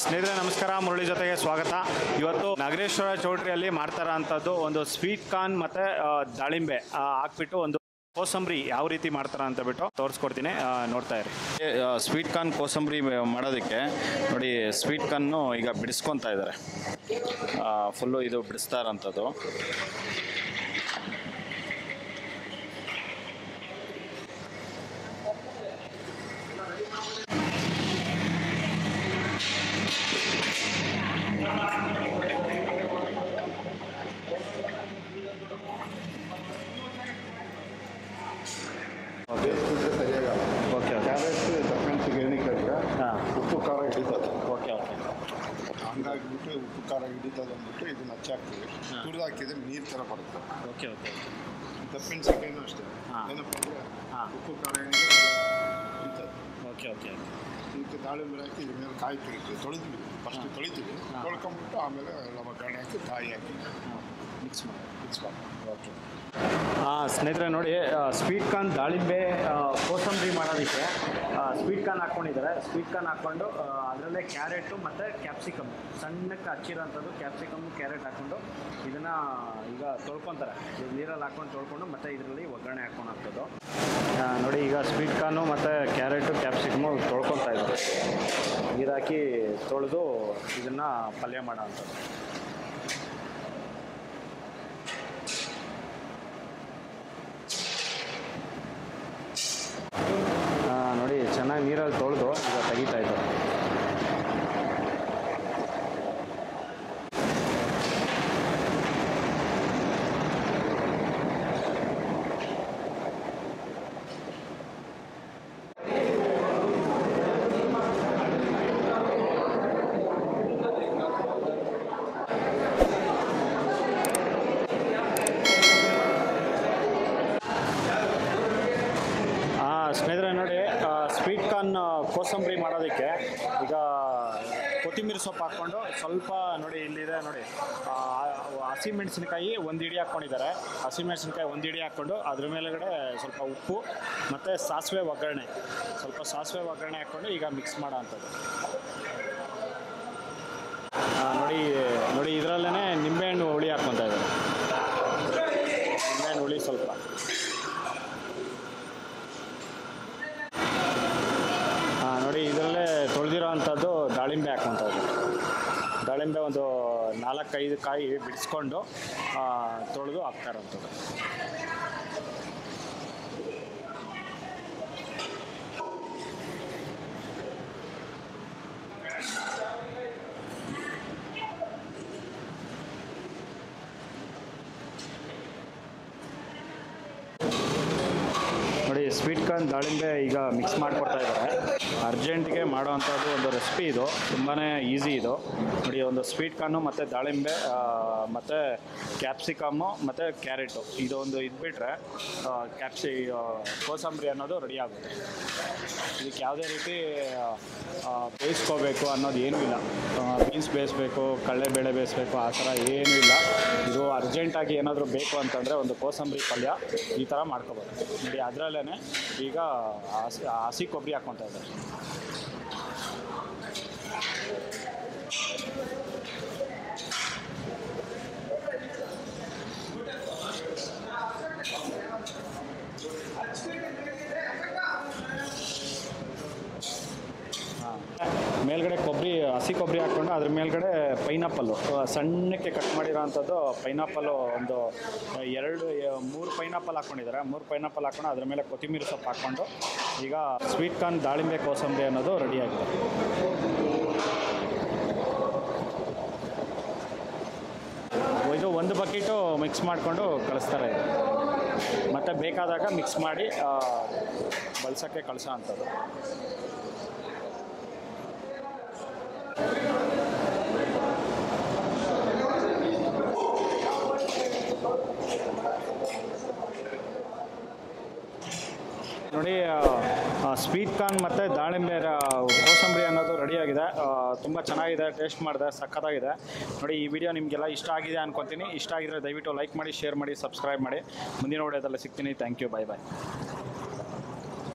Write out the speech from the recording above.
ಸ್ನೇಹಿತರೆ ನಮಸ್ಕಾರ, ಮುರಳಿ ಜೊತೆಗೆ ಸ್ವಾಗತ. ಇವತ್ತು ನಾಗರೇಶ್ವರ ಚೌಟ್ರಿಯಲ್ಲಿ ಮಾಡ್ತಾರಂಥದ್ದು ಒಂದು ಸ್ವೀಟ್ ಕಾರ್ನ್ ಮತ್ತು ದಾಳಿಂಬೆ ಹಾಕ್ಬಿಟ್ಟು ಒಂದು ಕೋಸಂಬರಿ ಯಾವ ರೀತಿ ಮಾಡ್ತಾರ ಅಂತ ಬಿಟ್ಟು ತೋರಿಸ್ಕೊಡ್ತೀನಿ, ನೋಡ್ತಾ ಇರಿ. ಸ್ವೀಟ್ ಕಾರ್ನ್ ಕೋಸಂಬರಿ ಮಾಡೋದಕ್ಕೆ ನೋಡಿ, ಸ್ವೀಟ್ ಕಾರ್ನು ಈಗ ಬಿಡಿಸ್ಕೊತಾ ಇದ್ದಾರೆ. ಫುಲ್ಲು ಇದು ಬಿಡಿಸ್ತಾ ಇರೋಂಥದ್ದು. ಓಕೆ ಕ್ಯಾರೆಟ್ ತಕ್ಕಂತೆ ಗಿರಣಿಕಾಯಿಗೆ ಉಪ್ಪು ಖಾರ ಹಿಡಿತದೆ. ಓಕೆ ಓಕೆ ಹಂಗಾಗಿಬಿಟ್ಟು ಉಪ್ಪು ಖಾರ ಹಿಡಿತದೆ ಅಂದ್ಬಿಟ್ಟು ಇದನ್ನ ಹಚ್ಚಾಕ್ತೀವಿ. ತುರಿದು ಹಾಕಿದ್ರೆ ನೀರು ಥರ ಬರುತ್ತೆ. ಓಕೆ ಓಕೆ ದಪ್ಪಮೆಣಸಿನ್ಕಾಯಿನೂ ಅಷ್ಟೇ. ಏನಪ್ಪ ಅಂದರೆ ಉಪ್ಪು ಖಾರ ಹಿಡಿತದೆ. ಓಕೆ ಓಕೆ ಇದಕ್ಕೆ ದಾಳಿಂಬೆ ಹಾಕಿ ಇದ್ರ ಮೇಲೆ ಕಾಯಿ ತುರಿತೀವಿ. ತೊಳಿತೀವಿ, ಫಸ್ಟ್ ತೊಳಿತೀವಿ. ತೊಳ್ಕೊಂಬಿಟ್ಟು ಆಮೇಲೆ ಎಲ್ಲ ಒಗ್ಗರಣೆ ಹಾಕಿ ಕಾಯಿ ಹಾಕಿ ಮಿಕ್ಸ್ ಮಾಡಿ. ಓಕೆ ಸ್ನೇಹಿತರೆ ನೋಡಿ, ಸ್ವೀಟ್ ಕಾರ್ನ್ ದಾಳಿಂಬೆ ಕೋಸಂಬರಿ ಮಾಡೋದಕ್ಕೆ ಸ್ವೀಟ್ ಕಾರ್ನ್ ಹಾಕ್ಕೊಂಡಿದ್ದಾರೆ. ಸ್ವೀಟ್ ಕಾರ್ನ್ ಹಾಕ್ಕೊಂಡು ಅದರಲ್ಲೇ ಕ್ಯಾರೆಟು ಮತ್ತು ಕ್ಯಾಪ್ಸಿಕಮ್ ಸಣ್ಣಕ್ಕೆ ಹಚ್ಚಿರೋಂಥದ್ದು ಕ್ಯಾಪ್ಸಿಕಮ್ಮು ಕ್ಯಾರೆಟ್ ಹಾಕ್ಕೊಂಡು ಇದನ್ನು ಈಗ ತೊಳ್ಕೊತಾರೆ. ನೀರಲ್ಲಿ ಹಾಕ್ಕೊಂಡು ತೊಳ್ಕೊಂಡು ಮತ್ತು ಇದರಲ್ಲಿ ಒಗ್ಗರಣೆ ಹಾಕ್ಕೊಳೋಂಥದ್ದು ನೋಡಿ. ಈಗ ಸ್ವೀಟ್ ಕಾರ್ನು ಮತ್ತು ಕ್ಯಾರೆಟು ಕ್ಯಾಪ್ಸಿಕಮ್ಮು ತೊಳ್ಕೊತಾ ಇದ್ದಾರೆ. ನೀರು ಹಾಕಿ ತೊಳೆದು ಇದನ್ನು ಪಲ್ಯ ಮಾಡೋ ಅಂಥದ್ದು. ನೋಡಿ, ಚೆನ್ನಾಗಿ ನೀರಲ್ಲಿ ತೊಳೆದು ಈಗ ತೆಗಿತಾ ಇದ್ದಾರೆ. ಸ್ನೇಹಿತರೆ ನೋಡಿ, ಸ್ವೀಟ್ ಕಾರ್ನ್ ಕೋಸಂಬರಿ ಮಾಡೋದಕ್ಕೆ ಈಗ ಕೊತ್ತಂಬರಿ ಸೊಪ್ಪು ಹಾಕ್ಕೊಂಡು ಸ್ವಲ್ಪ ನೋಡಿ, ಇಲ್ಲಿದೆ ನೋಡಿ, ಹಸಿಮೆಣಸಿನ್ಕಾಯಿ ಒಂದು ಹಿಡಿ ಹಾಕ್ಕೊಂಡಿದ್ದಾರೆ. ಹಸಿಮೆಣಸಿನ್ಕಾಯಿ ಒಂದು ಹಿಡಿ ಹಾಕ್ಕೊಂಡು ಅದ್ರ ಮೇಲೆಗಡೆ ಸ್ವಲ್ಪ ಉಪ್ಪು ಮತ್ತು ಸಾಸಿವೆ ಒಗ್ಗರಣೆ, ಸ್ವಲ್ಪ ಸಾಸಿವೆ ಒಗ್ಗರಣೆ ಹಾಕ್ಕೊಂಡು ಈಗ ಮಿಕ್ಸ್ ಮಾಡೋ ಅಂಥದ್ದು ನೋಡಿ. ಇದರಲ್ಲೇ ನಿಂಬೆಹಣ್ಣು ಹುಳಿ ಹಾಕ್ಕೊತಾ ಇದ್ದಾರೆ. ನಿಂಬೆಹಣ್ಣು ಹುಳಿ ಸ್ವಲ್ಪ ನೋಡಿ. ಇದರಲ್ಲೇ ತೊಳೆದಿರೋ ಅಂಥದ್ದು ದಾಳಿಂಬೆ ಹಾಕ್ಕೊತಾ ಇದ್ದಾರೆ. ದಾಳಿಂಬೆ ಒಂದು 4-5 ಕಾಯಿ ಬಿಡಿಸ್ಕೊಂಡು ತೊಳೆದು ಹಾಕ್ತಾ ಇರೋಂಥದ್ದು. ನೋಡಿ, ಸ್ವೀಟ್ ಕಾರ್ನ್ ದಾಳಿಂಬೆ ಈಗ ಮಿಕ್ಸ್ ಮಾಡಿಕೊಡ್ತಾ ಇದ್ದಾರೆ. ಅರ್ಜೆಂಟ್ಗೆ ಮಾಡೋವಂಥದ್ದು ಒಂದು ರೆಸಿಪಿ ಇದು, ತುಂಬಾ ಈಸಿ ಇದು ನೋಡಿ. ಒಂದು ಸ್ವೀಟ್ ಕಾರ್ನು ಮತ್ತು ದಾಳಿಂಬೆ ಮತ್ತು ಕ್ಯಾಪ್ಸಿಕಮ್ಮು ಮತ್ತು ಕ್ಯಾರೆಟು ಇದೊಂದು ಇದ್ಬಿಟ್ರೆ ಕೋಸಂಬರಿ ಅನ್ನೋದು ರೆಡಿ ಆಗುತ್ತೆ. ಇದಕ್ಕೆ ಯಾವುದೇ ರೀತಿ ಬೇಯಿಸ್ಕೋಬೇಕು ಅನ್ನೋದು ಏನೂ ಇಲ್ಲ. ಬೀನ್ಸ್ ಬೇಯಿಸ್ಬೇಕು, ಕಡಲೆಬೇಳೆ ಬೇಯಿಸ್ಬೇಕು, ಆ ಥರ ಏನೂ ಇಲ್ಲ. ಇದು ಅರ್ಜೆಂಟಾಗಿ ಏನಾದರೂ ಬೇಕು ಅಂತಂದರೆ ಒಂದು ಕೋಸಂಬರಿ ಪಲ್ಯ ಈ ಥರ ಮಾಡ್ಕೋಬೋದು ನೋಡಿ. ಅದರಲ್ಲೇ ಈಗ ಹಸಿ ಕೊಬ್ಬರಿ ಹಾಕ್ಕೊತಾ ಇದ್ದಾರೆ. ಮೇಲ್ಗಡೆ ಹಸಿ ಕೊಬ್ಬರಿ ಹಾಕ್ಕೊಂಡು ಅದ್ರ ಮೇಲ್ಗಡೆ ಪೈನಾಪಲ್ಲು ಸಣ್ಣಕ್ಕೆ ಕಟ್ ಮಾಡಿರೋ ಅಂಥದ್ದು ಪೈನಾಪಲ್ಲು ಒಂದು 2-3 ಪೈನಾಪಲ್ ಹಾಕ್ಕೊಂಡಿದ್ದಾರೆ. 3 ಪೈನಾಪಲ್ ಹಾಕ್ಕೊಂಡು ಅದ್ರ ಮೇಲೆ ಕೊತ್ತಂಬರಿ ಸೊಪ್ಪು ಹಾಕ್ಕೊಂಡು ಈಗ ಸ್ವೀಟ್ ಕಾರ್ನ್ ದಾಳಿಂಬೆ ಕೋಸಂಬರಿ ಅನ್ನೋದು ರೆಡಿಯಾಗಿದೆ. ಇದು ಒಂದು ಬಕೆಟು ಮಿಕ್ಸ್ ಮಾಡಿಕೊಂಡು ಕಳಿಸ್ತಾರೆ. ಮತ್ತು ಬೇಕಾದಾಗ ಮಿಕ್ಸ್ ಮಾಡಿ ಬಳಸೋಕ್ಕೆ ಕಳಿಸೋ ಅಂಥದ್ದು. ನೋಡಿ, ಸ್ವೀಟ್ ಕಾರ್ನ್ ಮತ್ತು ದಾಳಿಂಬೆ ಕೋಸಂಬರಿ ಅನ್ನೋದು ರೆಡಿಯಾಗಿದೆ. ತುಂಬ ಚೆನ್ನಾಗಿದೆ, ಟೇಸ್ಟ್ ಮಾಡಿದೆ, ಸಖತ್ತಾಗಿದೆ ನೋಡಿ. ಈ ವಿಡಿಯೋ ನಿಮಗೆಲ್ಲ ಇಷ್ಟ ಆಗಿದೆ ಅನ್ಕೊತೀನಿ. ಇಷ್ಟ ಆಗಿದ್ರೆ ದಯವಿಟ್ಟು ಲೈಕ್ ಮಾಡಿ, ಶೇರ್ ಮಾಡಿ, ಸಬ್ಸ್ಕ್ರೈಬ್ ಮಾಡಿ. ಮುಂದಿನ ವಿಡಿಯೋದಲ್ಲಿ ಸಿಗ್ತೀನಿ. Thank you, bye bye.